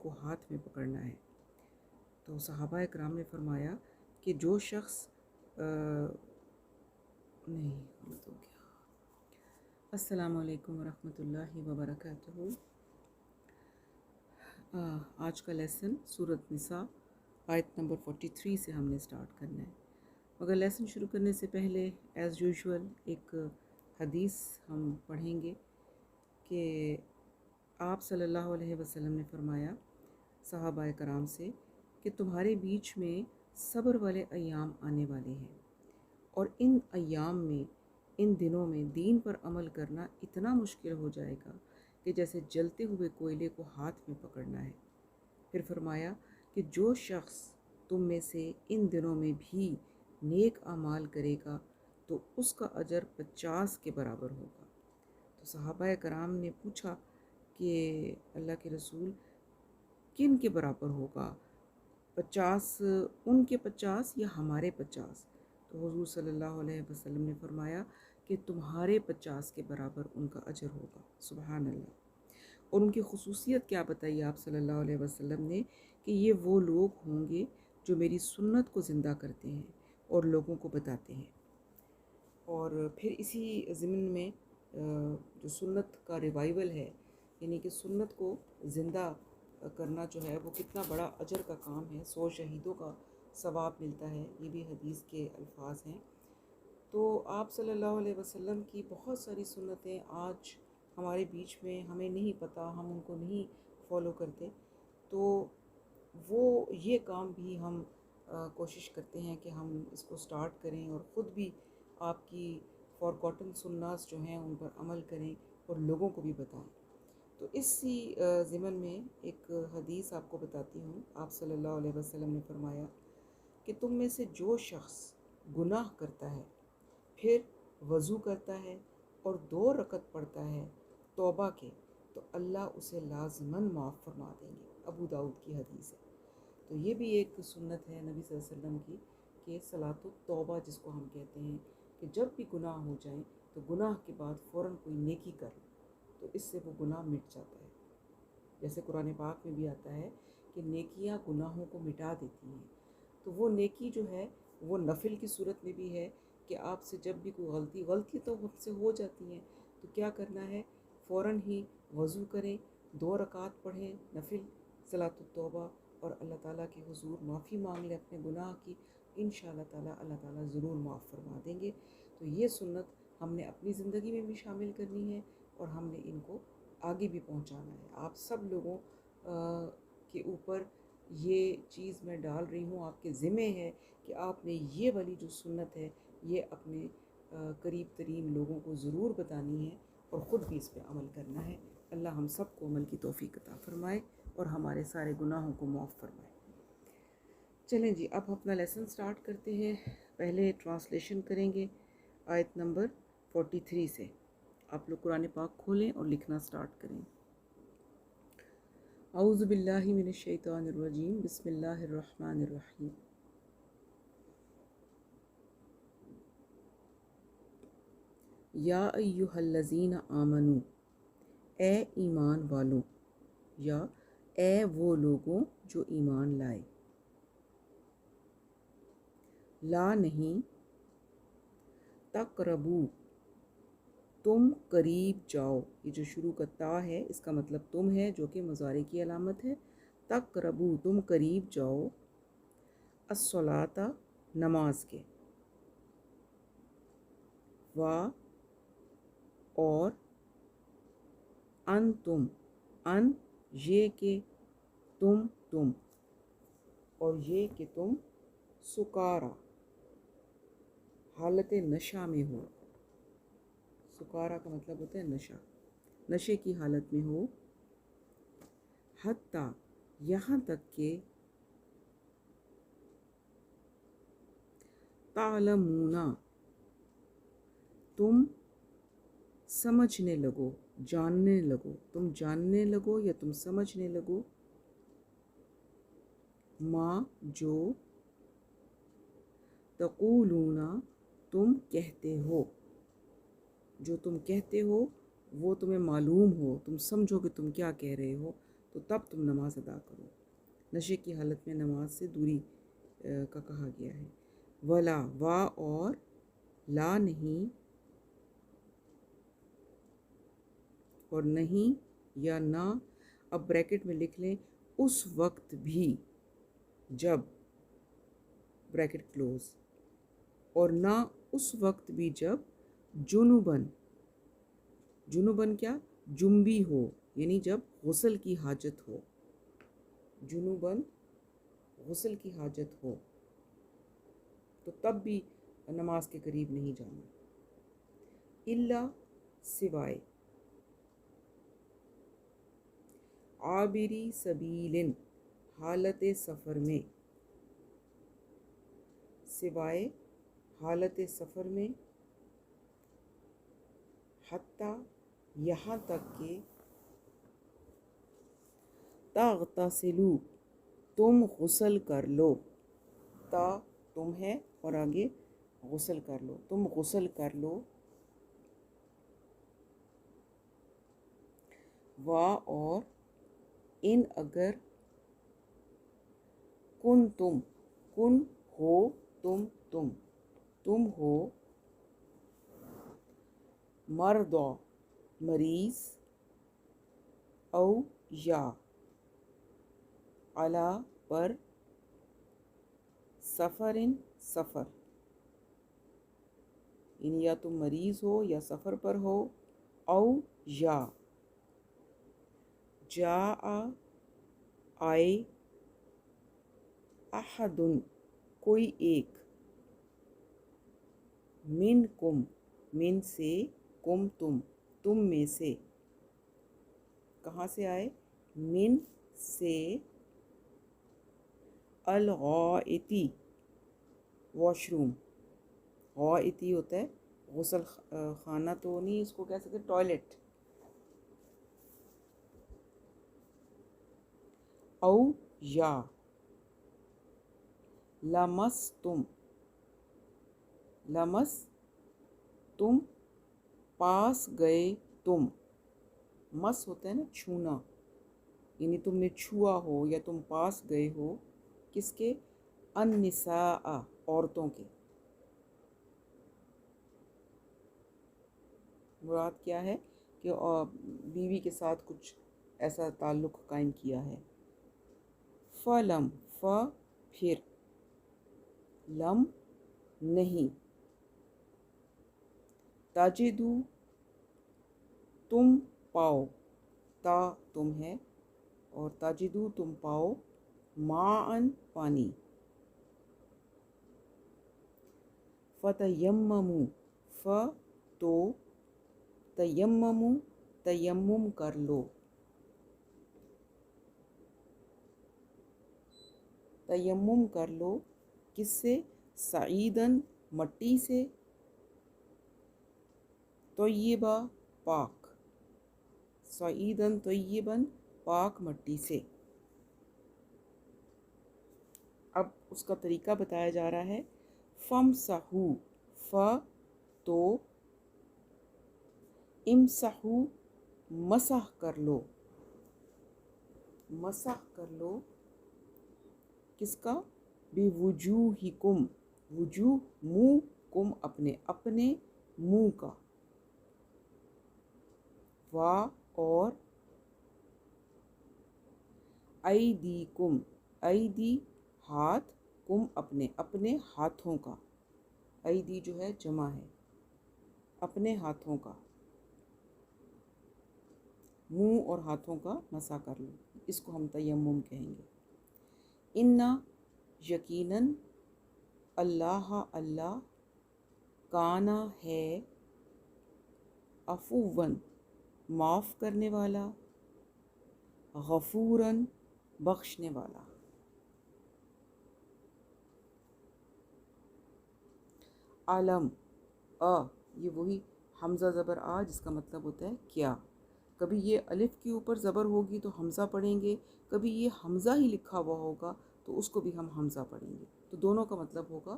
کو ہاتھ میں پکڑنا ہے۔ تو صحابہ کرام نے فرمایا کہ جو شخص نہیں تو کیا۔ السلام علیکم ورحمۃ اللہ وبرکاتہ۔ آج کا لیسن سورۃ نساء آیت نمبر 43 سے ہم نے سٹارٹ کرنا ہے، مگر لیسن شروع کرنے سے پہلے ایز یوزول ایک حدیث ہم پڑھیں گے کہ آپ صلی اللہ علیہ وسلم نے فرمایا صحابہ کرام سے کہ تمہارے بیچ میں صبر والے ایام آنے والے ہیں، اور ان ایام میں، ان دنوں میں دین پر عمل کرنا اتنا مشکل ہو جائے گا کہ جیسے جلتے ہوئے کوئلے کو ہاتھ میں پکڑنا ہے۔ پھر فرمایا کہ جو شخص تم میں سے ان دنوں میں بھی نیک اعمال کرے گا تو اس کا اجر 50 کے برابر ہوگا۔ تو صحابہ کرام نے پوچھا کہ اللہ کے رسول کن کے برابر ہوگا، 50 ان کے 50 یا ہمارے 50؟ تو حضور صلی اللہ علیہ وسلم نے فرمایا کہ تمہارے 50 کے برابر ان کا اجر ہوگا۔ سبحان اللہ۔ اور ان کی خصوصیت کیا بتائی آپ صلی اللہ علیہ وسلم نے کہ یہ وہ لوگ ہوں گے جو میری سنت کو زندہ کرتے ہیں اور لوگوں کو بتاتے ہیں۔ اور پھر اسی ضمن میں جو سنت کا ریوائول ہے، یعنی کہ سنت کو زندہ کرنا جو ہے وہ کتنا بڑا اجر کا کام ہے، 100 شہیدوں کا ثواب ملتا ہے، یہ بھی حدیث کے الفاظ ہیں۔ تو آپ صلی اللہ علیہ وسلم کی بہت ساری سنتیں آج ہمارے بیچ میں ہمیں نہیں پتہ، ہم ان کو نہیں فالو کرتے، تو وہ یہ کام بھی ہم کوشش کرتے ہیں کہ ہم اس کو سٹارٹ کریں اور خود بھی آپ کی فارگاٹن سناس جو ہیں ان پر عمل کریں اور لوگوں کو بھی بتائیں۔ تو اسی ضمن میں ایک حدیث آپ کو بتاتی ہوں۔ آپ صلی اللہ علیہ وسلم نے فرمایا کہ تم میں سے جو شخص گناہ کرتا ہے پھر وضو کرتا ہے اور 2 رکعت پڑھتا ہے توبہ کے، تو اللہ اسے لازماً معاف فرما دیں گے۔ ابو داؤد کی حدیث ہے۔ تو یہ بھی ایک سنت ہے نبی صلی اللہ علیہ وسلم کی کہ صلاۃ التوبہ جس کو ہم کہتے ہیں، کہ جب بھی گناہ ہو جائیں تو گناہ کے بعد فوراً کوئی نیکی کر لو تو اس سے وہ گناہ مٹ جاتا ہے۔ جیسے قرآن پاک میں بھی آتا ہے کہ نیکیاں گناہوں کو مٹا دیتی ہیں۔ تو وہ نیکی جو ہے وہ نفل کی صورت میں بھی ہے کہ آپ سے جب بھی کوئی غلطی تو ہم سے ہو جاتی ہیں، تو کیا کرنا ہے، فوراً ہی وضو کریں، 2 رکعت پڑھیں نفل صلاۃ التوبہ، اور اللہ تعالیٰ کے حضور معافی مانگ لیں اپنے گناہ کی، انشاءاللہ تعالیٰ اللہ تعالیٰ ضرور معاف فرما دیں گے۔ تو یہ سنت ہم نے اپنی زندگی میں بھی شامل کرنی ہے اور ہم نے ان کو آگے بھی پہنچانا ہے۔ آپ سب لوگوں کے اوپر یہ چیز میں ڈال رہی ہوں، آپ کے ذمہ ہے کہ آپ نے یہ والی جو سنت ہے یہ اپنے قریب ترین لوگوں کو ضرور بتانی ہے اور خود بھی اس پہ عمل کرنا ہے۔ اللہ ہم سب کو عمل کی توفیق عطا فرمائے اور ہمارے سارے گناہوں کو معاف فرمائے۔ چلیں جی، اب اپنا لیسن سٹارٹ کرتے ہیں۔ پہلے ٹرانسلیشن کریں گے آیت نمبر 43 سے۔ آپ لوگ قرآن پاک کھولیں اور لکھنا سٹارٹ کریں۔ اعوذ باللہ من الشیطان الرجیم، بسم اللہ الرحمن الرحیم۔ یا ایہا الذین آمنو، اے ایمان والوں، یا اے وہ لوگوں جو ایمان لائے، لا نہیں، تقربو، تم قریب جاؤ۔ یہ جو شروع کا تا ہے اس کا مطلب تم ہے، جو کہ مضارع کی علامت ہے۔ تقربو، تم قریب جاؤ، الصلاۃ، نماز کے، وا، اور، انتم، ان، یہ کہ تم، اور یہ کہ تم، سکارا، حالت نشہ میں ہو۔ سکارا کا مطلب ہوتا ہے نشہ، نشے کی حالت میں ہو، حتیٰ، یہاں تک کہ، تعلمون، تم سمجھنے لگو، جاننے لگو، تم جاننے لگو یا تم سمجھنے لگو، ما، جو، تقولون، تم کہتے ہو، جو تم کہتے ہو وہ تمہیں معلوم ہو، تم سمجھو کہ تم کیا کہہ رہے ہو، تو تب تم نماز ادا کرو۔ نشے کی حالت میں نماز سے دوری کا کہا گیا ہے۔ ولا، وا اور لا نہیں، اور نہیں یا نہ، اب بریکٹ میں لکھ لیں اس وقت بھی جب، بریکٹ کلوز، اور نہ اس وقت بھی جب جنوباً، جنوباً کیا، جنبی ہو، یعنی جب غسل کی حاجت ہو، جنوباً غسل کی حاجت ہو تو تب بھی نماز کے قریب نہیں جانا۔ الا، سوائے، عابری سبیل، حالت سفر میں، سوائے حالت سفر میں، حتیٰ یہاں تک کہ، تغتسلوا، تم غسل کر لو، تا تم ہے اور آگے غسل کر لو، تم غسل کر لو، وا اور ان اگر، کن تم، کن ہو تم ہو، مرضى مریض، او یا، علی پر، سفر سفر، یعنی یا تم مریض ہو یا سفر پر ہو، او یا، جاء آئے، احد کوئی ایک، منکم من سے، کم تم میں سے، کہاں سے آئے، من سے، الغائطی واش روم، غائطی ہوتا ہے غسل خانہ تو نہیں، اس کو کہہ سکتے ٹوائلٹ، او یا، لمستم، لمس تم، پاس گئے تم، مس ہوتا ہے نا چھونا، یعنی تم نے چھوا ہو یا تم پاس گئے ہو، کس کے، النساء، عورتوں کے، مراد کیا ہے کہ بیوی کے ساتھ کچھ ایسا تعلق قائم کیا ہے۔ فلم، پھر، لم نہیں، تجدو تم پاؤ، تا تم ہے اور تجدو تم پاؤ، ماءً پانی، فتیمموا، تو تیمموا تیمم کر لو، تیمم کر لو، کس سے، سعیداً مٹی سے، طیبہ پاک، سعیداً طیباً پاک مٹی سے۔ اب اس کا طریقہ بتایا جا رہا ہے، فمسحوا، تو، امسحوا مسح کر لو، مسح کر لو، کس کا، بوجوہکم، وجوہ منہ، کم اپنے منہ کا، وا اور، ایدیکم، ایدی ہاتھ، کم اپنے ہاتھوں کا، ایدی جو ہے جمع ہے، اپنے ہاتھوں کا، منہ اور ہاتھوں کا مسح کر لو، اس کو ہم تیمم کہیں گے۔ انا، یقیناً، اللہ کانا ہے، عفواً معاف کرنے والا، غفوراً بخشنے والا۔ علم، یہ وہی حمزہ زبر آ جس کا مطلب ہوتا ہے کیا، کبھی یہ الف کے اوپر زبر ہوگی تو حمزہ پڑھیں گے، کبھی یہ حمزہ ہی لکھا ہوا ہوگا تو اس کو بھی ہم حمزہ پڑھیں گے، تو دونوں کا مطلب ہوگا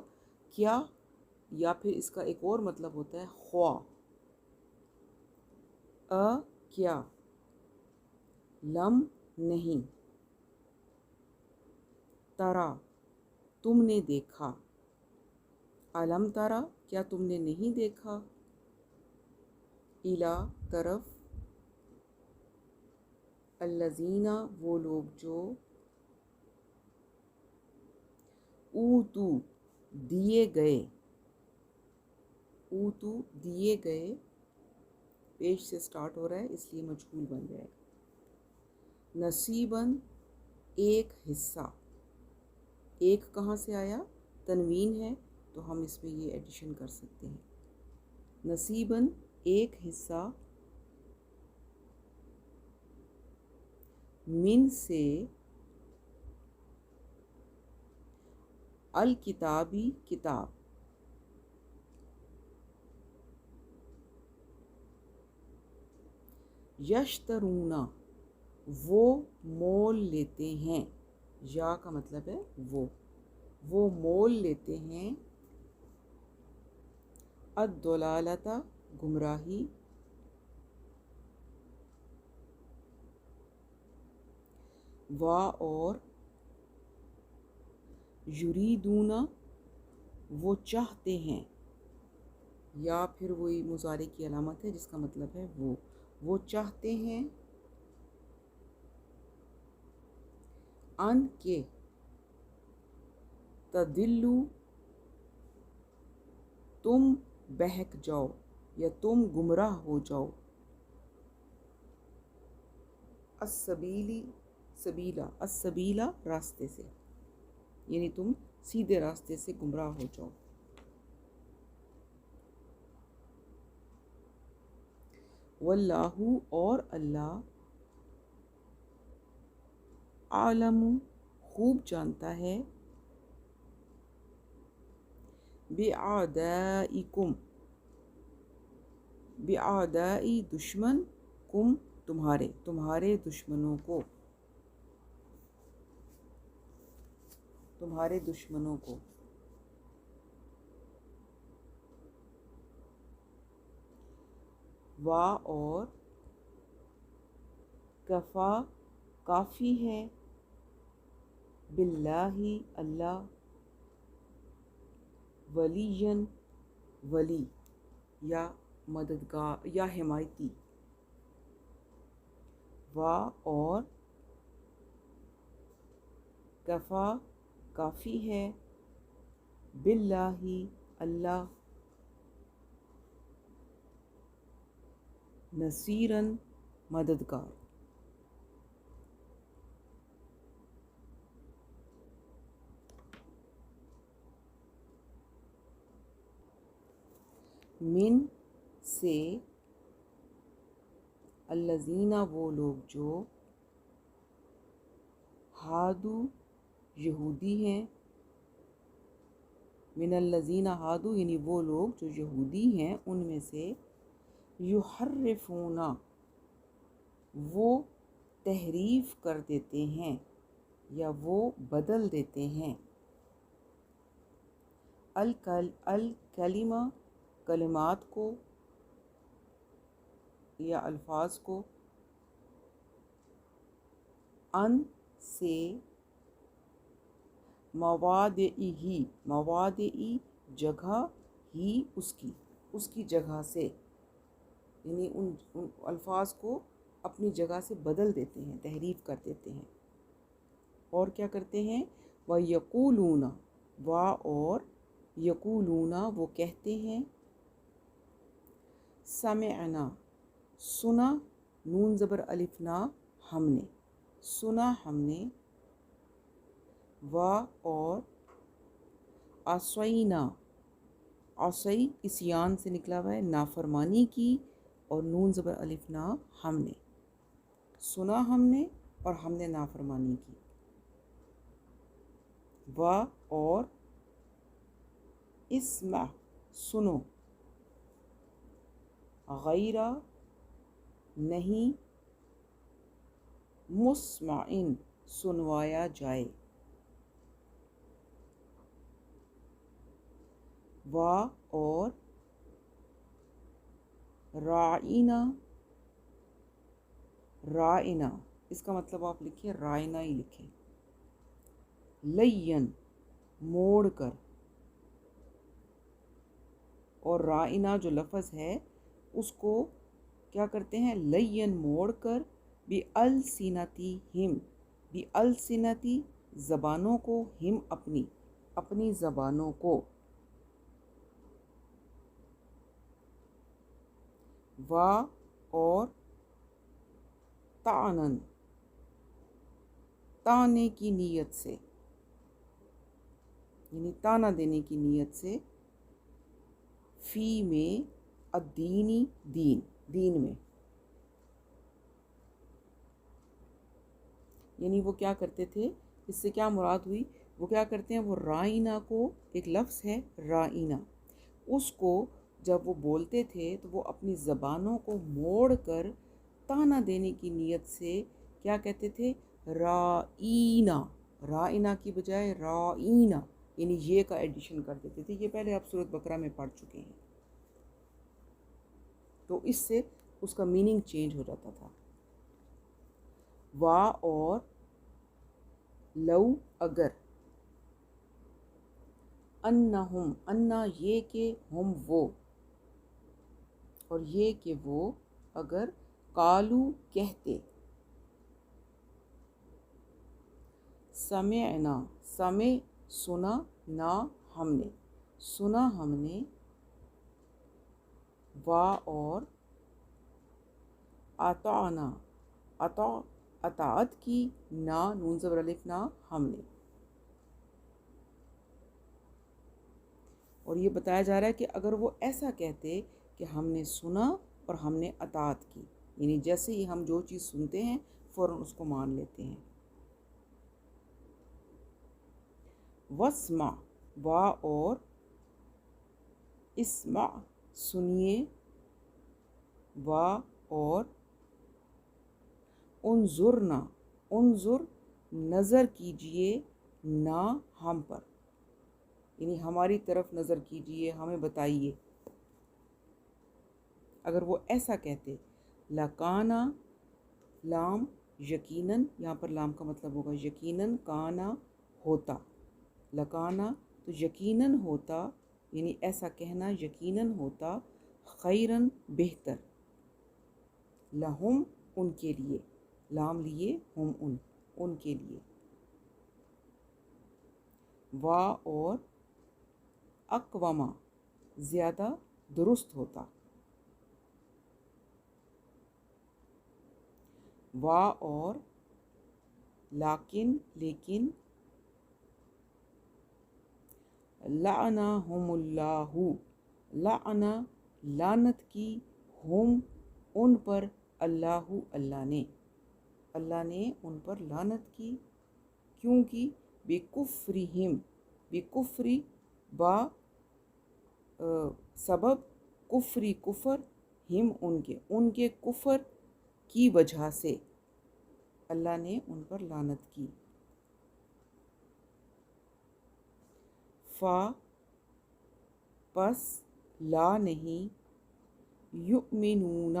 کیا، یا پھر اس کا ایک اور مطلب ہوتا ہے خواہ، کیا، لم نہیں، ترا تم نے دیکھا، علم ترا کیا تم نے نہیں دیکھا، الا طرف، الذین وہ لوگ جو، اوتو دیے گئے، اوتو دیے گئے، پیش سے سٹارٹ ہو رہا ہے اس لیے مجہول بن جائے گا، نصیباً ایک حصہ، ایک کہاں سے آیا، تنوین ہے تو ہم اس میں یہ ایڈیشن کر سکتے ہیں، نصیباً ایک حصہ، من سے، الکتابی کتاب، یشترون وہ مول لیتے ہیں، یا کا مطلب ہے وہ مول لیتے ہیں، الضلالۃ گمراہی، و اور، یریدون وہ چاہتے ہیں، یا پھر وہی مضارع کی علامت ہے جس کا مطلب ہے وہ چاہتے ہیں، ان کے، تدلو تم بہک جاؤ یا تم گمراہ ہو جاؤ، السبیلا راستے سے، یعنی تم سیدھے راستے سے گمراہ ہو جاؤ، واللہ اور اللہ، عالم خوب جانتا ہے، بِأَعْدَائِكُمْ بِأَعْدَاءِ دشمن، کم تمہارے دشمنوں کو، و اور، کفا کافی ہے، باللہ اللہ، ولیًا ولی یا مددگار یا حمایتی، و اور، کفا کافی ہے، باللہ اللہ، نصیراً مددگار، من سے، الذین وہ لوگ جو، ہادو یہودی ہیں، من الذین ہادو یعنی وہ لوگ جو یہودی ہیں ان میں سے، یحرفون وہ تحریف کر دیتے ہیں یا وہ بدل دیتے ہیں، الکلمہ کلمات کو یا الفاظ کو، ان سے، مواضعی جگہ، ہی اس کی جگہ سے، یعنی ان الفاظ کو اپنی جگہ سے بدل دیتے ہیں، تحریف کر دیتے ہیں، اور کیا کرتے ہیں، وَيَقُولُونَ و اور، یقولون وہ کہتے ہیں، سمعنا سنا، نون زبر الف نا، ہم نے سنا، ہم نے، و اور، عصینا عصی عصیان سے نکلا ہوا ہے، نافرمانی کی، اور نون زبر الف نا، ہم نے سنا، ہم نے اور ہم نے نافرمانی کی، و اور، اسمع سنو، غیر نہیں، مسمعن سنوایا جائے، و اور، رائنا اس کا مطلب آپ لکھیں رائنا ہی لکھیں. لین موڑ کر، اور رائنا جو لفظ ہے اس کو کیا کرتے ہیں؟ لین موڑ کر، بی السنتی ہم، بی السنتی زبانوں کو، ہم اپنی زبانوں کو، وا اور تعنن تانے کی نیت سے، یعنی تانا دینے کی نیت سے، فی میں، الدینی دین میں. یعنی وہ کیا کرتے تھے، اس سے کیا مراد ہوئی؟ وہ کیا کرتے ہیں، وہ رائنا کو، ایک لفظ ہے رائنا، اس کو جب وہ بولتے تھے تو وہ اپنی زبانوں کو موڑ کر تانا دینے کی نیت سے کیا کہتے تھے؟ رائینا، رائنا کی بجائے رائینا، یعنی یہ کا ایڈیشن کر دیتے تھے. یہ پہلے آپ سورۃ بقرہ میں پڑھ چکے ہیں. تو اس سے اس کا میننگ چینج ہو جاتا تھا. وا اور لو اگر، انہم انا یہ کہ، ہم وہ، اور یہ کہ وہ اگر، قالو کہتے، سمعنا سمع سنا، نا ہم نے سنا، ہم نے، وا اور اطعنا اطاعت کی، نا نون زبر الف نا ہم نے. اور یہ بتایا جا رہا ہے کہ اگر وہ ایسا کہتے کہ ہم نے سنا اور ہم نے اطاعت کی، یعنی جیسے ہی ہم جو چیز سنتے ہیں فوراً اس کو مان لیتے ہیں. واسمع وا اور اسمع سنیے، وا اور انظرنا انظر نظر کیجئے، نا ہم پر، یعنی ہماری طرف نظر کیجئے، ہمیں بتائیے. اگر وہ ایسا کہتے، لکانا لام یقیناً، یہاں پر لام کا مطلب ہوگا یقیناً، کانا ہوتا، لکانا تو یقیناً ہوتا، یعنی ایسا کہنا یقیناً ہوتا، خیراً بہتر، لہم ان کے لیے، لام لیے، ہم ان کے لیے، وا اور اقوامہ زیادہ درست ہوتا، وا اور لیکن لعنہم اللہ، لعنا لعنت کی، ہم ان پر، اللہ اللہ نے ان پر لعنت کی. کیوں کی؟ بکفرہم، بکفری با سبب، کفری کفر، ہم ان کے کفر کی وجہ سے اللہ نے ان پر لعنت کی. فا پس، لا نہیں، یؤمنون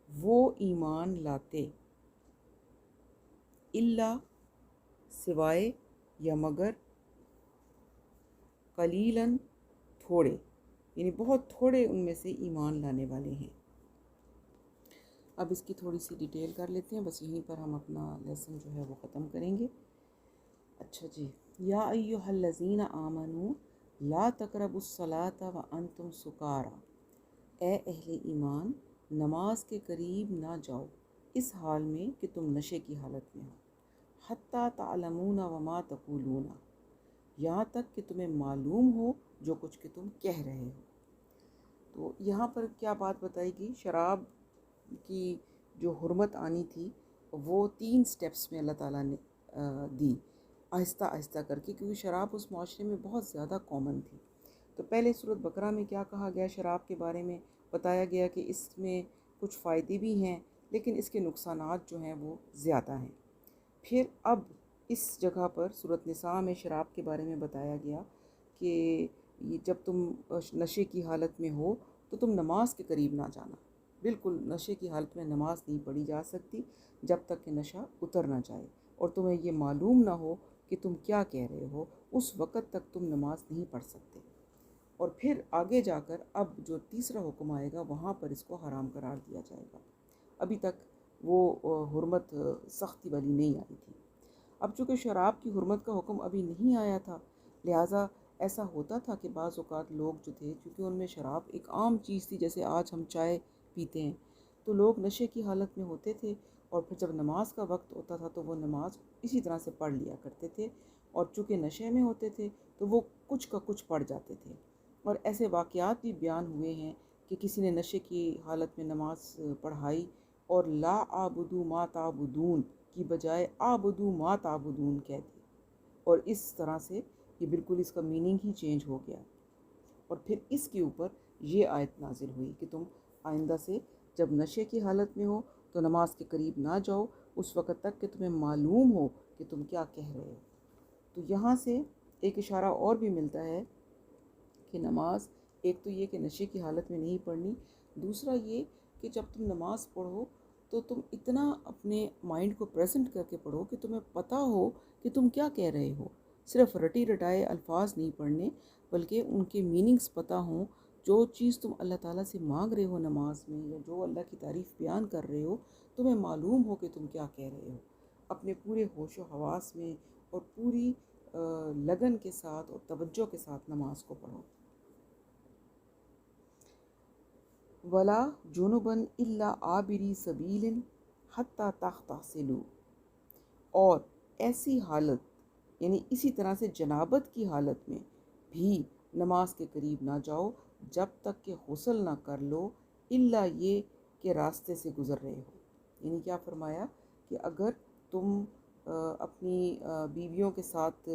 وہ ایمان لاتے، الا سوائے یا مگر، قلیلاً تھوڑے، یعنی بہت تھوڑے ان میں سے ایمان لانے والے ہیں. اب اس کی تھوڑی سی ڈیٹیل کر لیتے ہیں، بس یہیں پر ہم اپنا لیسن جو ہے وہ ختم کریں گے. اچھا جی، یا ایہا الذین آمنوا لا تقربوا الصلاۃ وانتم سکارا، اے اہل ایمان نماز کے قریب نہ جاؤ اس حال میں کہ تم نشے کی حالت میں ہو، حتی تعلمون وما تقولون، یہاں تک کہ تمہیں معلوم ہو جو کچھ کہ تم کہہ رہے ہو. تو یہاں پر کیا بات بتائی گئی؟ شراب کی جو حرمت آنی تھی وہ 3 سٹیپس میں اللہ تعالیٰ نے دی، آہستہ آہستہ کر کے، کیونکہ شراب اس معاشرے میں بہت زیادہ کامن تھی. تو پہلے سورۃ بقرہ میں کیا کہا گیا؟ شراب کے بارے میں بتایا گیا کہ اس میں کچھ فائدے بھی ہیں لیکن اس کے نقصانات جو ہیں وہ زیادہ ہیں. پھر اب اس جگہ پر سورۃ نساء میں شراب کے بارے میں بتایا گیا کہ جب تم نشے کی حالت میں ہو تو تم نماز کے قریب نہ جانا. بالکل نشے کی حالت میں نماز نہیں پڑھی جا سکتی جب تک کہ نشہ اتر نہ جائے اور تمہیں یہ معلوم نہ ہو کہ تم کیا کہہ رہے ہو، اس وقت تک تم نماز نہیں پڑھ سکتے۔ اور پھر آگے جا کر اب جو تیسرا حکم آئے گا وہاں پر اس کو حرام قرار دیا جائے گا۔ ابھی تک وہ حرمت سختی والی نہیں آئی تھی۔ اب چونکہ شراب کی حرمت کا حکم ابھی نہیں آیا تھا، لہٰذا ایسا ہوتا تھا کہ بعض اوقات لوگ جو تھے، چونکہ ان میں شراب ایک عام چیز تھی، جیسے آج ہم چائے پیتے ہیں، تو لوگ نشے کی حالت میں ہوتے تھے اور پھر جب نماز کا وقت ہوتا تھا تو وہ نماز اسی طرح سے پڑھ لیا کرتے تھے، اور چونکہ نشے میں ہوتے تھے تو وہ کچھ کا کچھ پڑھ جاتے تھے۔ اور ایسے واقعات بھی بیان ہوئے ہیں کہ کسی نے نشے کی حالت میں نماز پڑھائی اور لا اعبدو ما تعبدون کی بجائے اعبدو ما تعبدون کہہ دی، اور اس طرح سے یہ بالکل اس کا میننگ ہی چینج ہو گیا۔ اور پھر اس کے اوپر یہ آیت نازل ہوئی کہ تم آئندہ سے جب نشے کی حالت میں ہو تو نماز کے قریب نہ جاؤ اس وقت تک کہ تمہیں معلوم ہو کہ تم کیا کہہ رہے ہو۔ تو یہاں سے ایک اشارہ اور بھی ملتا ہے کہ نماز ایک تو یہ کہ نشے کی حالت میں نہیں پڑھنی، دوسرا یہ کہ جب تم نماز پڑھو تو تم اتنا اپنے مائنڈ کو پریزنٹ کر کے پڑھو کہ تمہیں پتہ ہو کہ تم کیا کہہ رہے ہو۔ صرف رٹی رٹائے الفاظ نہیں پڑھنے، بلکہ ان کے میننگز پتہ ہوں۔ جو چیز تم اللہ تعالیٰ سے مانگ رہے ہو نماز میں، یا جو اللہ کی تعریف بیان کر رہے ہو، تمہیں معلوم ہو کہ تم کیا کہہ رہے ہو۔ اپنے پورے ہوش و حواس میں اور پوری لگن کے ساتھ اور توجہ کے ساتھ نماز کو پڑھو۔ ولا جنبن الا عابری سبیل حتی تغتسلوا، اور ایسی حالت یعنی اسی طرح سے جنابت کی حالت میں بھی نماز کے قریب نہ جاؤ جب تک کہ غسل نہ کر لو، الا یہ کہ راستے سے گزر رہے ہو۔ یعنی کیا فرمایا کہ اگر تم اپنی بیویوں کے ساتھ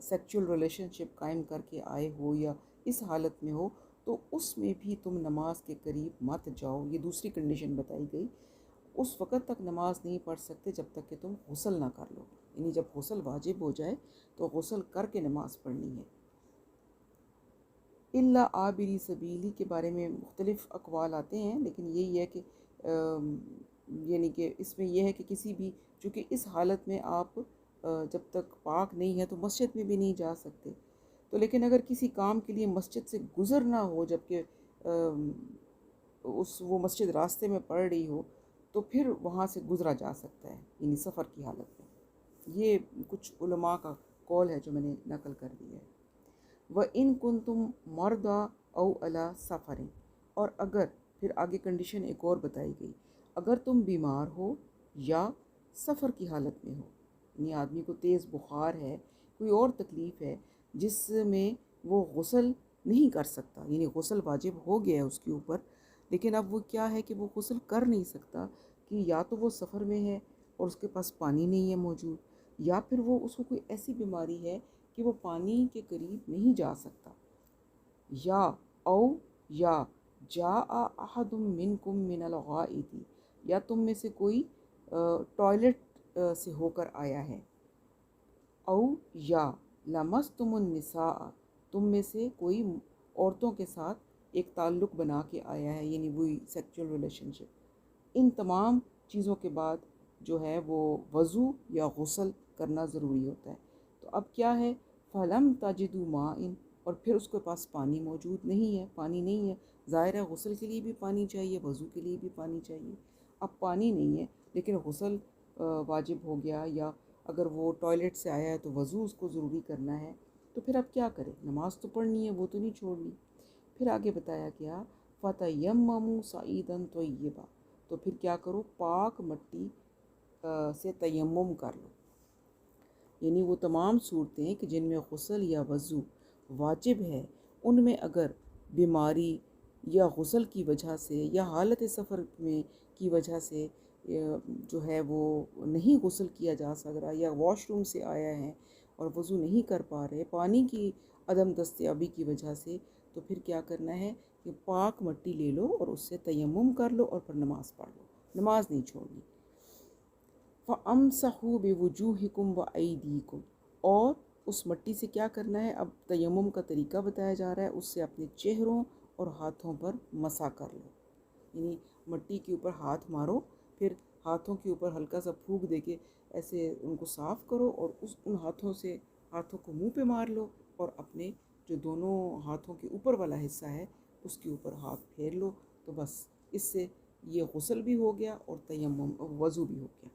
سیکچول ریلیشن شپ قائم کر کے آئے ہو یا اس حالت میں ہو تو اس میں بھی تم نماز کے قریب مت جاؤ۔ یہ دوسری کنڈیشن بتائی گئی۔ اس وقت تک نماز نہیں پڑھ سکتے جب تک کہ تم غسل نہ کر لو، یعنی جب غسل واجب ہو جائے تو غسل کر کے نماز پڑھنی ہے۔ الا عابری سبیلی کے بارے میں مختلف اقوال آتے ہیں، لیکن یہی ہے کہ یعنی کہ اس میں یہ ہے کہ کسی بھی، چونکہ اس حالت میں آپ جب تک پاک نہیں ہے تو مسجد میں بھی نہیں جا سکتے، تو لیکن اگر کسی کام کے لیے مسجد سے گزرنا ہو جبکہ وہ مسجد راستے میں پڑ رہی ہو تو پھر وہاں سے گزرا جا سکتا ہے، یعنی سفر کی حالت میں۔ یہ کچھ علماء کا قول ہے جو میں نے نقل کر دیا ہے۔ وَإِن كُنتُم مَرْضَىٰ أَوْ عَلَىٰ سَفَرٍ، اور اگر، پھر آگے کنڈیشن ایک اور بتائی گئی، اگر تم بیمار ہو یا سفر کی حالت میں ہو، یعنی آدمی کو تیز بخار ہے، کوئی اور تکلیف ہے جس میں وہ غسل نہیں کر سکتا، یعنی غسل واجب ہو گیا ہے اس کے اوپر، لیکن اب وہ کیا ہے کہ وہ غسل کر نہیں سکتا، کہ یا تو وہ سفر میں ہے اور اس کے پاس پانی نہیں ہے موجود، یا پھر وہ اس کو کوئی ایسی بیماری ہے کہ وہ پانی کے قریب نہیں جا سکتا، یا جاء احد منکم من الغائط، یا تم میں سے کوئی ٹوائلٹ سے ہو کر آیا ہے، او یا لمستم النساء، تم میں سے کوئی عورتوں کے ساتھ ایک تعلق بنا کے آیا ہے، یعنی وہی سیکچول ریلیشن شپ۔ ان تمام چیزوں کے بعد جو ہے وہ وضو یا غسل کرنا ضروری ہوتا ہے۔ تو اب کیا ہے، فَلَمْ تَجِدُوا مَاءً، اور پھر اس کے پاس پانی موجود نہیں ہے، پانی نہیں ہے، ظاہر ہے غسل کے لیے بھی پانی چاہیے، وضو کے لیے بھی پانی چاہیے۔ اب پانی نہیں ہے لیکن غسل واجب ہو گیا، یا اگر وہ ٹوائلٹ سے آیا ہے تو وضو اس کو ضروری کرنا ہے، تو پھر اب کیا کرے، نماز تو پڑھنی ہے، وہ تو نہیں چھوڑنی۔ پھر آگے بتایا گیا فَتَيَمَّمُوا صَعِيدًا طَيِّبًا، تو پھر کیا کرو، پاک مٹی سے تیمم کر لو، یعنی وہ تمام صورتیں کہ جن میں غسل یا وضو واجب ہے، ان میں اگر بیماری یا غسل کی وجہ سے یا حالت سفر میں کی وجہ سے جو ہے وہ نہیں غسل کیا جا سک رہا، یا واش روم سے آیا ہے اور وضو نہیں کر پا رہے پانی کی عدم دستیابی کی وجہ سے، تو پھر کیا کرنا ہے کہ پاک مٹی لے لو اور اس سے تیمم کر لو اور پھر نماز پڑھ لو، نماز نہیں چھوڑنی۔ فَأَمْسَحُوا بِوُجُوهِكُمْ وَأَيْدِيكُمْ، اور اس مٹی سے کیا کرنا ہے، اب تیمم کا طریقہ بتایا جا رہا ہے، اس سے اپنے چہروں اور ہاتھوں پر مسح کر لو۔ یعنی مٹی کے اوپر ہاتھ مارو، پھر ہاتھوں کے اوپر ہلکا سا پھونک دے کے ایسے ان کو صاف کرو، اور ان ہاتھوں کو منہ پہ مار لو، اور اپنے جو دونوں ہاتھوں کے اوپر والا حصہ ہے اس کے اوپر ہاتھ پھیر لو، تو بس اس سے یہ غسل بھی ہو گیا اور تیمم وضو بھی ہو گیا۔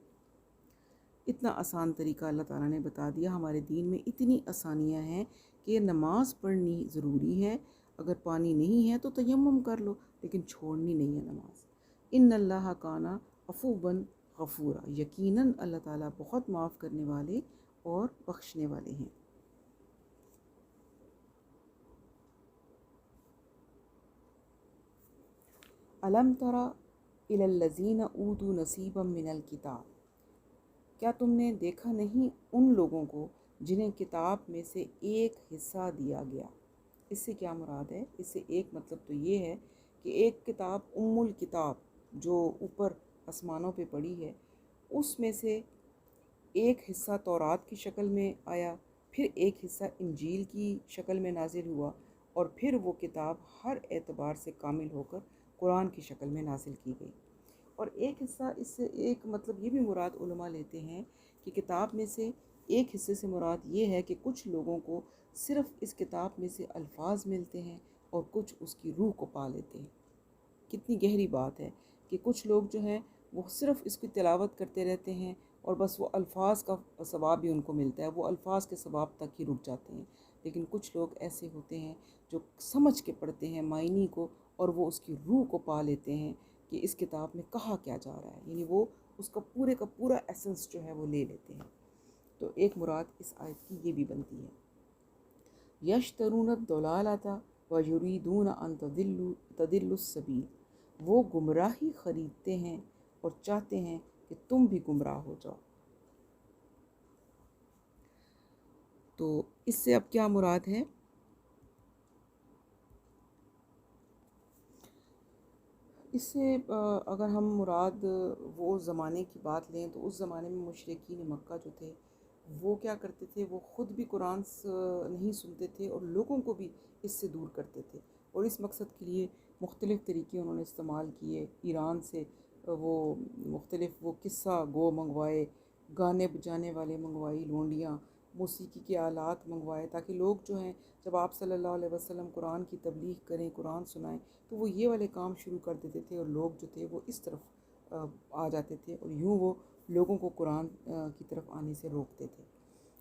اتنا آسان طریقہ اللہ تعالیٰ نے بتا دیا۔ ہمارے دین میں اتنی آسانیاں ہیں کہ نماز پڑھنی ضروری ہے، اگر پانی نہیں ہے تو تیمم کر لو، لیکن چھوڑنی نہیں ہے نماز۔ ان اللہ کان عفوا غفورا، یقیناً اللہ تعالیٰ بہت معاف کرنے والے اور بخشنے والے ہیں۔ الم تر الی الذین اوتوا نصیبا من الکتاب، کیا تم نے دیکھا نہیں ان لوگوں کو جنہیں کتاب میں سے ایک حصہ دیا گیا؟ اس سے کیا مراد ہے؟ اس سے ایک مطلب تو یہ ہے کہ ایک کتاب الکتاب جو اوپر آسمانوں پہ پڑی ہے، اس میں سے ایک حصہ تورات کی شکل میں آیا، پھر ایک حصہ انجیل کی شکل میں نازل ہوا، اور پھر وہ کتاب ہر اعتبار سے کامل ہو کر قرآن کی شکل میں نازل کی گئی۔ اور ایک حصہ، اس سے ایک مطلب یہ بھی مراد علماء لیتے ہیں کہ کتاب میں سے ایک حصے سے مراد یہ ہے کہ کچھ لوگوں کو صرف اس کتاب میں سے الفاظ ملتے ہیں اور کچھ اس کی روح کو پا لیتے ہیں۔ کتنی گہری بات ہے کہ کچھ لوگ جو ہیں وہ صرف اس کی تلاوت کرتے رہتے ہیں اور بس وہ الفاظ کا ثواب بھی ان کو ملتا ہے، وہ الفاظ کے ثواب تک ہی رک جاتے ہیں۔ لیکن کچھ لوگ ایسے ہوتے ہیں جو سمجھ کے پڑھتے ہیں معنی کو، اور وہ اس کی روح کو پا لیتے ہیں کہ اس کتاب میں کہا کیا جا رہا ہے، یعنی وہ اس کا پورا ایسنس جو ہے وہ لے لیتے ہیں۔ تو ایک مراد اس آیت کی یہ بھی بنتی ہے۔ یشترون الضلالۃ ویریدون ان تضلوا السبیل، وہ گمراہی خریدتے ہیں اور چاہتے ہیں کہ تم بھی گمراہ ہو جاؤ۔ تو اس سے اب کیا مراد ہے؟ اس سے اگر ہم مراد وہ زمانے کی بات لیں تو اس زمانے میں مشرکین مکہ جو تھے وہ کیا کرتے تھے، وہ خود بھی قرآن نہیں سنتے تھے اور لوگوں کو بھی اس سے دور کرتے تھے، اور اس مقصد کے لیے مختلف طریقے انہوں نے استعمال کیے۔ ایران سے وہ مختلف وہ قصہ گو منگوائے، گانے بجانے والے منگوائی، لونڈیاں، موسیقی کے آلات منگوائے، تاکہ لوگ جو ہیں جب آپ صلی اللہ علیہ وسلم قرآن کی تبلیغ کریں، قرآن سنائیں، تو وہ یہ والے کام شروع کر دیتے تھے، اور لوگ جو تھے وہ اس طرف آ جاتے تھے، اور یوں وہ لوگوں کو قرآن کی طرف آنے سے روکتے تھے۔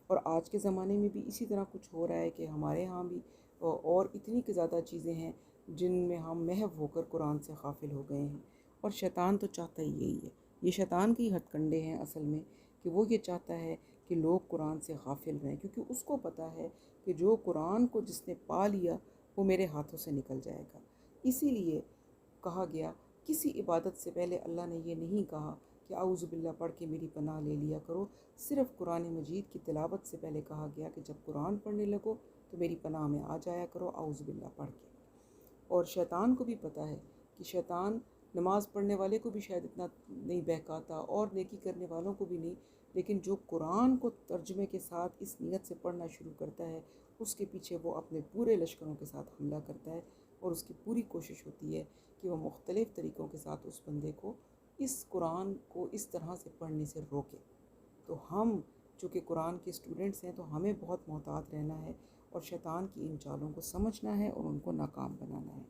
اور آج کے زمانے میں بھی اسی طرح کچھ ہو رہا ہے کہ ہمارے ہاں بھی اور اتنی زیادہ چیزیں ہیں جن میں ہم محو ہو کر قرآن سے غافل ہو گئے ہیں، اور شیطان تو چاہتا ہی یہی ہے۔ یہ شیطان کی ہتھ کنڈے ہیں اصل میں، کہ وہ یہ چاہتا ہے کہ لوگ قرآن سے غافل رہیں، کیونکہ اس کو پتہ ہے کہ جو قرآن کو جس نے پا لیا وہ میرے ہاتھوں سے نکل جائے گا۔ اسی لیے کہا گیا، کسی عبادت سے پہلے اللہ نے یہ نہیں کہا کہ اعوذ باللہ پڑھ کے میری پناہ لے لیا کرو، صرف قرآن مجید کی تلاوت سے پہلے کہا گیا کہ جب قرآن پڑھنے لگو تو میری پناہ میں آ جایا کرو اعوذ باللہ پڑھ کے۔ اور شیطان کو بھی پتہ ہے کہ شیطان نماز پڑھنے والے کو بھی شاید اتنا نہیں بہکاتا، اور نیکی کرنے والوں کو بھی نہیں، لیکن جو قرآن کو ترجمے کے ساتھ اس نیت سے پڑھنا شروع کرتا ہے، اس کے پیچھے وہ اپنے پورے لشکروں کے ساتھ حملہ کرتا ہے، اور اس کی پوری کوشش ہوتی ہے کہ وہ مختلف طریقوں کے ساتھ اس بندے کو اس قرآن کو اس طرح سے پڑھنے سے روکے۔ تو ہم چونکہ قرآن کے اسٹوڈنٹس ہیں تو ہمیں بہت محتاط رہنا ہے، اور شیطان کی ان چالوں کو سمجھنا ہے اور ان کو ناکام بنانا ہے۔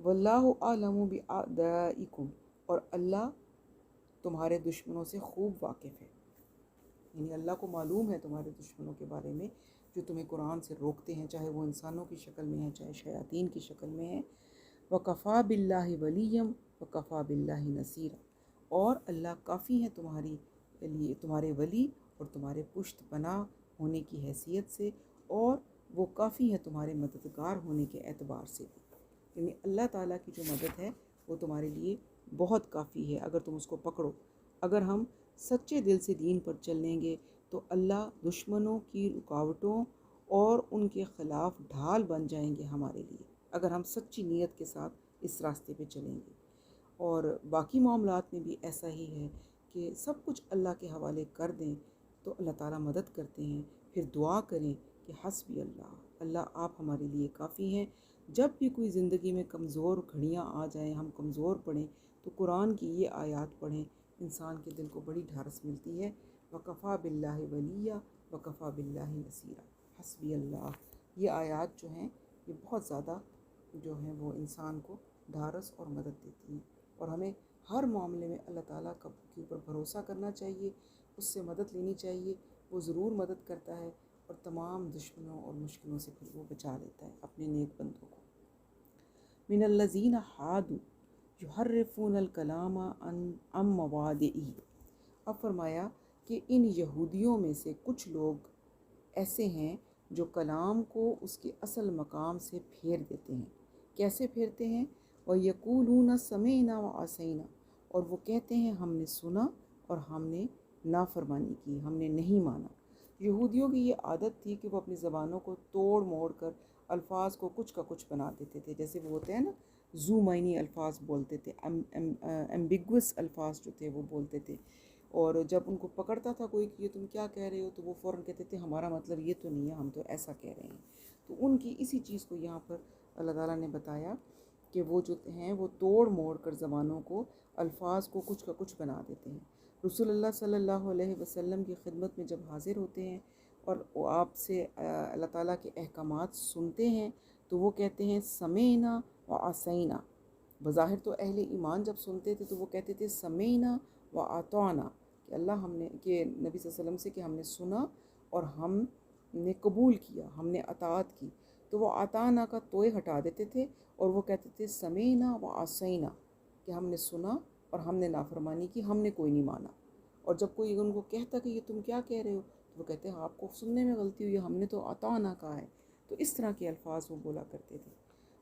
واللہ اعلم باعدائکم، اور اللہ تمہارے دشمنوں سے خوب واقف ہے، یعنی اللہ کو معلوم ہے تمہارے دشمنوں کے بارے میں جو تمہیں قرآن سے روکتے ہیں، چاہے وہ انسانوں کی شکل میں ہیں چاہے شیاطین کی شکل میں ہیں۔ وَكَفَى بِاللَّهِ وَلِيًّا وَكَفَى بِاللَّهِ نَصِيرًا، اور اللہ کافی ہے تمہاری لیے، تمہارے ولی اور تمہارے پشت پناہ ہونے کی حیثیت سے، اور وہ کافی ہے تمہارے مددگار ہونے کے اعتبار سے بھی، یعنی اللہ تعالیٰ کی جو مدد ہے وہ تمہارے لیے بہت کافی ہے اگر تم اس کو پکڑو۔ اگر ہم سچے دل سے دین پر چلیں گے تو اللہ دشمنوں کی رکاوٹوں اور ان کے خلاف ڈھال بن جائیں گے ہمارے لیے، اگر ہم سچی نیت کے ساتھ اس راستے پہ چلیں گے۔ اور باقی معاملات میں بھی ایسا ہی ہے کہ سب کچھ اللہ کے حوالے کر دیں تو اللہ تعالیٰ مدد کرتے ہیں۔ پھر دعا کریں کہ حسبی اللہ، اللہ آپ ہمارے لیے کافی ہیں، جب بھی کوئی زندگی میں کمزور گھڑیاں آ جائیں، ہم کمزور پڑیں، تو قرآن کی یہ آیات پڑھیں، انسان کے دل کو بڑی ڈھارس ملتی ہے۔ وَكَفَى بِاللَّهِ وَلِيًّا وَكَفَى بِاللَّهِ نَصِيرًا، حسبی اللہ، یہ آیات جو ہیں یہ بہت زیادہ جو ہیں وہ انسان کو ڈھارس اور مدد دیتی ہیں، اور ہمیں ہر معاملے میں اللہ تعالیٰ کے اوپر بھروسہ کرنا چاہیے، اس سے مدد لینی چاہیے، وہ ضرور مدد کرتا ہے، اور تمام دشمنوں اور مشکلوں سے پھر وہ بچا لیتا ہے اپنے نیک بندوں کو۔ من الذین ہادوا یحرفون الکلام عن مواضعہ، اب فرمایا کہ ان یہودیوں میں سے کچھ لوگ ایسے ہیں جو کلام کو اس کے اصل مقام سے پھیر دیتے ہیں۔ کیسے پھیرتے ہیں؟ وَيَقُولُونَ سَمِعْنَا وَعَصَيْنَا، اور وہ کہتے ہیں ہم نے سنا اور ہم نے نافرمانی کی، ہم نے نہیں مانا۔ یہودیوں کی یہ عادت تھی کہ وہ اپنی زبانوں کو توڑ موڑ کر الفاظ کو کچھ کا کچھ بنا دیتے تھے، جیسے وہ ہوتے ہیں نا ذو معنی الفاظ بولتے تھے، ایمبیگوس الفاظ جو تھے وہ بولتے تھے، اور جب ان کو پکڑتا تھا کوئی کہ یہ تم کیا کہہ رہے ہو، تو وہ فوراً کہتے تھے ہمارا مطلب یہ تو نہیں ہے، ہم تو ایسا کہہ رہے ہیں۔ تو ان کی اسی چیز کو یہاں پر اللہ تعالیٰ نے بتایا کہ وہ جو ہیں وہ توڑ موڑ کر زبانوں کو، الفاظ کو کچھ کا کچھ بنا دیتے ہیں۔ رسول اللہ صلی اللہ علیہ وسلم کی خدمت میں جب حاضر ہوتے ہیں اور وہ آپ سے اللہ تعالیٰ کے احکامات سنتے ہیں، تو وہ کہتے ہیں سمعنا وعصینا۔ بظاہر تو اہل ایمان جب سنتے تھے تو وہ کہتے تھے سمعنا واطعنا، کہ اللہ ہم نے، کہ نبی صلی اللہ علیہ وسلم سے کہ ہم نے سنا اور ہم نے قبول کیا، ہم نے اطاعت کی۔ تو وہ اطعنا کا توئے ہٹا دیتے تھے اور وہ کہتے تھے سمعنا وعصینا، کہ ہم نے سنا اور ہم نے نافرمانی کی، ہم نے کوئی نہیں مانا۔ اور جب کوئی ان کو کہتا کہ یہ تم کیا کہہ رہے ہو، تو وہ کہتے ہیں آپ کو سننے میں غلطی ہوئی ہے، ہم نے تو اطعنا کہا ہے۔ تو اس طرح کے الفاظ وہ بولا کرتے تھے۔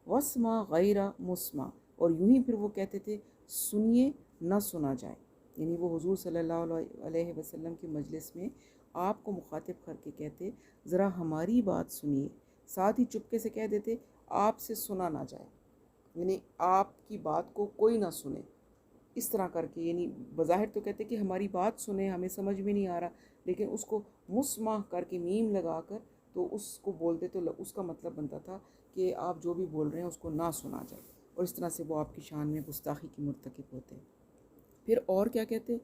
وَاسْمَعْ غَيْرَ مُسْمَعْ، اور یوں ہی پھر وہ کہتے تھے سنیے نہ سنا جائے، یعنی وہ حضور صلی اللہ علیہ وسلم کی مجلس میں آپ کو مخاطب کر کے کہتے ذرا ہماری بات سنیے، ساتھ ہی چپکے سے کہہ دیتے آپ سے سنا نہ جائے، یعنی آپ کی بات کو کوئی نہ سنے، اس طرح کر کے، یعنی بظاہر تو کہتے کہ ہماری بات سنیں، ہمیں سمجھ میں نہیں آ رہا، لیکن اس کو مسمع کر کے میم لگا کر تو اس کو بولتے، تو اس کا مطلب بنتا تھا کہ آپ جو بھی بول رہے ہیں اس کو نہ سنا جائے، اور اس طرح سے وہ آپ کی شان میں گستاخی کی مرتکب ہوتے ہیں۔ پھر اور کیا کہتے؟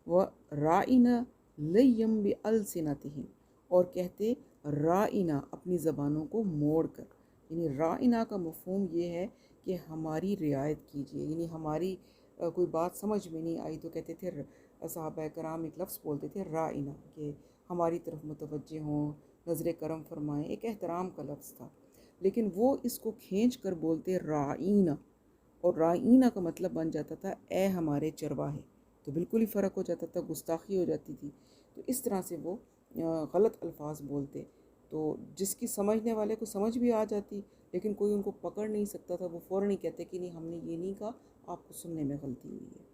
وَرَائِنَا لَيَّمْ بِأَلْسِنَتِهِمْ، اور کہتے رائنا اپنی زبانوں کو موڑ کر، یعنی رائنا کا مفہوم یہ ہے کہ ہماری رعایت کیجیے، یعنی ہماری کوئی بات سمجھ میں نہیں آئی تو کہتے تھے، صحابہ کرام ایک لفظ بولتے تھے رائنا، کہ ہماری طرف متوجہ ہوں، نظر کرم فرمائیں، ایک احترام کا لفظ تھا، لیکن وہ اس کو کھینچ کر بولتے رائنا، اور رائنا کا مطلب بن جاتا تھا اے ہمارے چرواہے، تو بالکل ہی فرق ہو جاتا تھا، گستاخی ہو جاتی تھی۔ تو اس طرح سے وہ غلط الفاظ بولتے، تو جس کی سمجھنے والے کو سمجھ بھی آ جاتی، لیکن کوئی ان کو پکڑ نہیں سکتا تھا، وہ فوراً ہی کہتے کہ نہیں ہم نے یہ نہیں کہا، آپ کو سننے میں غلطی ہوئی ہے۔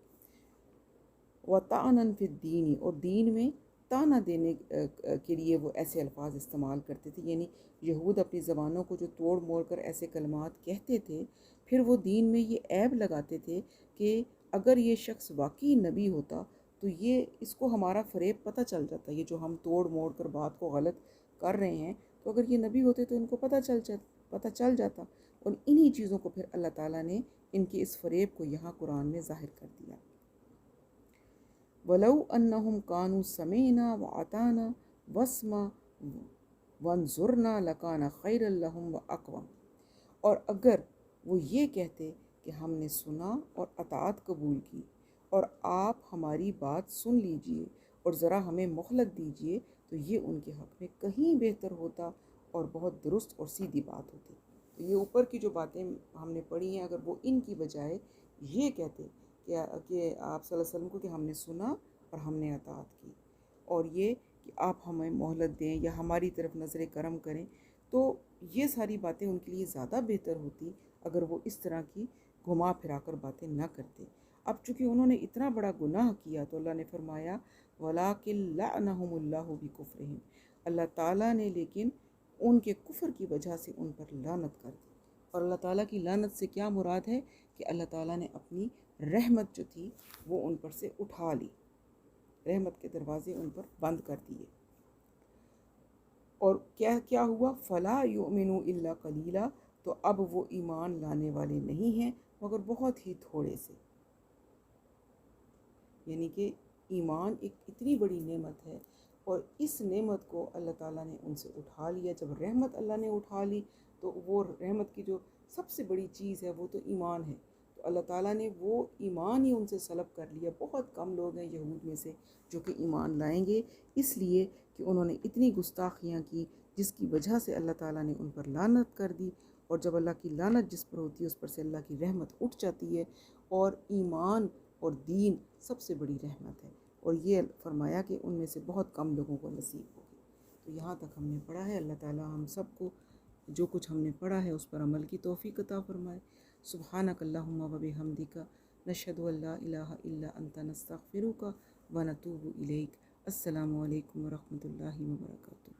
وَطَعْنًا فِي الدِّينِ، اور دین میں طعنہ دینے کے لیے وہ ایسے الفاظ استعمال کرتے تھے، یعنی یہود اپنی زبانوں کو جو توڑ موڑ کر ایسے کلمات کہتے تھے، پھر وہ دین میں یہ عیب لگاتے تھے کہ اگر یہ شخص واقعی نبی ہوتا تو یہ اس کو ہمارا فریب پتہ چل جاتا، یہ جو ہم توڑ موڑ کر بات کو غلط کر رہے ہیں، تو اگر یہ نبی ہوتے تو ان کو پتہ چل جاتا، اور انہی چیزوں کو پھر اللہ تعالیٰ نے ان کے اس فریب کو یہاں قرآن میں ظاہر کر دیا۔ وَلَوْ أَنَّهُمْ كَانُوا سَمِعْنَا وَأَطَعْنَا وَاسْمَعْ وَانظُرْنَا لَكَانَ خَيْرًا لَهُمْ وَأَقْوَمَ، اور اگر وہ یہ کہتے کہ ہم نے سنا اور اطاعت قبول کی، اور آپ ہماری بات سن لیجئے اور ذرا ہمیں مہلت دیجئے، تو یہ ان کے حق میں کہیں بہتر ہوتا اور بہت درست اور سیدھی بات ہوتی۔ تو یہ اوپر کی جو باتیں ہم نے پڑھی ہیں، اگر وہ ان کی بجائے یہ کہتے کہ آپ صلی اللہ علیہ وسلم کو کہ ہم نے سنا اور ہم نے اطاعت کی، اور یہ کہ آپ ہمیں مہلت دیں یا ہماری طرف نظر کرم کریں، تو یہ ساری باتیں ان کے لیے زیادہ بہتر ہوتی اگر وہ اس طرح کی گھما پھرا کر باتیں نہ کرتے۔ اب چونکہ انہوں نے اتنا بڑا گناہ کیا تو اللہ نے فرمایا وَلَٰكِن لَعْنَهُمُ اللَّهُ بِكُفْرِهِمْ، اللہ تعالیٰ نے لیکن ان کے کفر کی وجہ سے ان پر لعنت کر دی۔ اور اللہ تعالیٰ کی لعنت سے کیا مراد ہے کہ اللہ تعالیٰ نے اپنی رحمت جو تھی وہ ان پر سے اٹھا لی، رحمت کے دروازے ان پر بند کر دیے۔ اور کیا ہوا؟ فَلَا يُؤْمِنُوا إِلَّا قَلِيلًا، تو اب وہ ایمان لانے والے نہیں ہیں مگر بہت ہی تھوڑے سے۔ یعنی کہ ایمان ایک اتنی بڑی نعمت ہے، اور اس نعمت کو اللہ تعالیٰ نے ان سے اٹھا لیا۔ جب رحمت اللہ نے اٹھا لی تو وہ رحمت کی جو سب سے بڑی چیز ہے وہ تو ایمان ہے، تو اللہ تعالیٰ نے وہ ایمان ہی ان سے سلب کر لیا۔ بہت کم لوگ ہیں یہود میں سے جو کہ ایمان لائیں گے، اس لیے کہ انہوں نے اتنی گستاخیاں کی جس کی وجہ سے اللہ تعالیٰ نے ان پر لعنت کر دی۔ اور جب اللہ کی لعنت جس پر ہوتی ہے اس پر سے اللہ کی رحمت اٹھ جاتی ہے، اور ایمان اور دین سب سے بڑی رحمت ہے، اور یہ فرمایا کہ ان میں سے بہت کم لوگوں کو نصیب ہوگی۔ تو یہاں تک ہم نے پڑھا ہے۔ اللہ تعالیٰ ہم سب کو جو کچھ ہم نے پڑھا ہے اس پر عمل کی توفیق عطا فرمائے۔ سبحانک اللہم و بحمدک، نشہد ان لا الہ الا انت، نستغفرک و نتوب الیک۔ السلام علیکم ورحمۃ اللہ وبرکاتہ۔